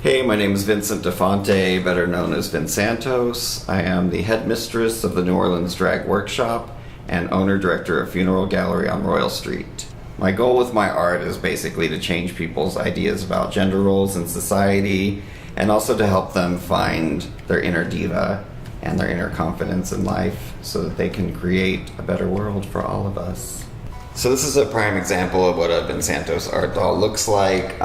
Hey, my name is Vincent DeFonte, better known as Vinsantos. I am the headmistress of the New Orleans Drag Workshop and owner-director of Funeral Gallery on Royal Street. My goal with my art is basically to change people's ideas about gender roles in society and also to help them find their inner diva and their inner confidence in life so that they can create a better world for all of us. So this is a prime example of what a Vinsantos art doll looks like.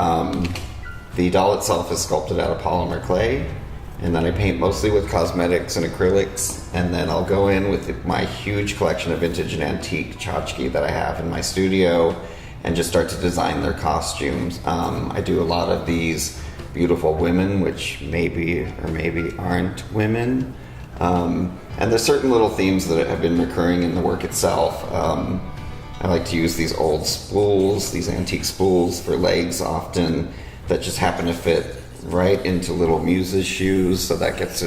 The doll itself is sculpted out of polymer clay, and then I paint mostly with cosmetics and acrylics, and then I'll go in with my huge collection of vintage and antique tchotchke that I have in my studio and just start to design their costumes. I do a lot of these beautiful women, which maybe or maybe aren't women. And there's certain little themes that have been recurring in the work itself. I like to use these old spools, these antique spools for legs often, that just happen to fit right into little muses' shoes, so that gives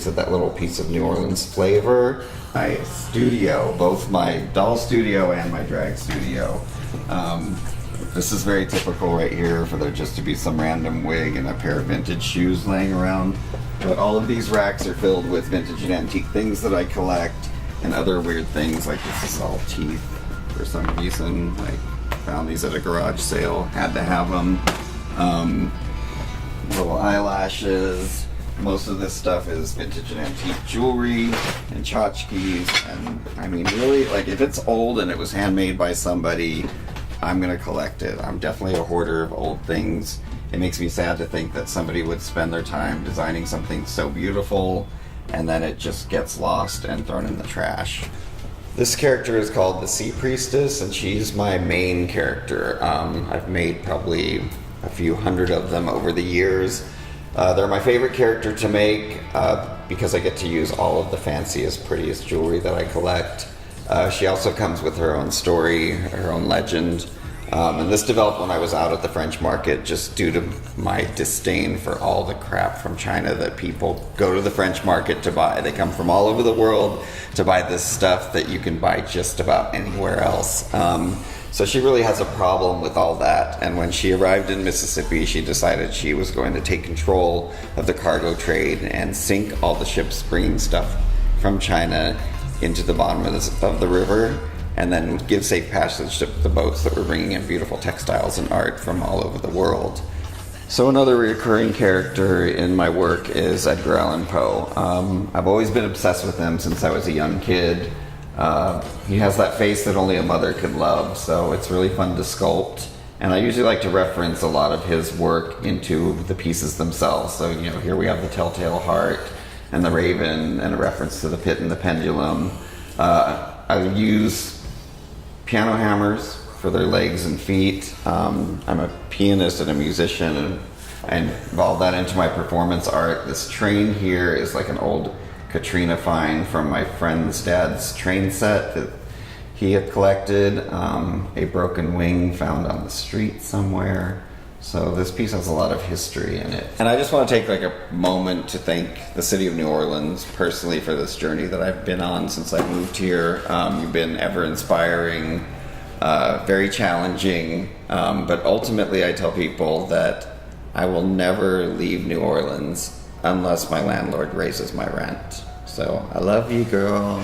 it that little piece of New Orleans flavor. My studio, both my doll studio and my drag studio. This is very typical right here for there just to be some random wig and a pair of vintage shoes laying around. But all of these racks are filled with vintage and antique things that I collect and other weird things, like this is all teeth for some reason. I found these at a garage sale, had to have them. Little eyelashes. Most of this stuff is vintage and antique jewelry and tchotchkes, and I mean really, like, if it's old and it was handmade by somebody, I'm gonna collect it. I'm definitely a hoarder of old things. It makes me sad to think that somebody would spend their time designing something so beautiful and then it just gets lost and thrown in the trash. This character is called the Sea Priestess, and she's my main character. I've made probably a few hundred of them over the years. They're my favorite character to make because I get to use all of the fanciest, prettiest jewelry that I collect. She also comes with her own story, her own legend. And this developed when I was out at the French market, just due to my disdain for all the crap from China that people go to the French market to buy. They come from all over the world to buy this stuff that you can buy just about anywhere else. So she really has a problem with all that, and when she arrived in Mississippi, she decided she was going to take control of the cargo trade and sink all the ships bringing stuff from China into the bottom of the river, and then give safe passage to the boats that were bringing in beautiful textiles and art from all over the world. So another recurring character in my work is Edgar Allan Poe. I've always been obsessed with him since I was a young kid. He has that face that only a mother could love, so it's really fun to sculpt. And I usually like to reference a lot of his work into the pieces themselves. So, you know, here we have the Telltale Heart and the Raven and a reference to the Pit and the Pendulum. I use piano hammers for their legs and feet. I'm a pianist and a musician, and I involve that into my performance art. This train here is like an old Katrina find from my friend's dad's train set that he had collected, a broken wing found on the street somewhere. So this piece has a lot of history in it. And I just want to take like a moment to thank the city of New Orleans personally for this journey that I've been on since I moved here. You've been ever inspiring, very challenging, but ultimately I tell people that I will never leave New Orleans unless my landlord raises my rent. So I love you, girl.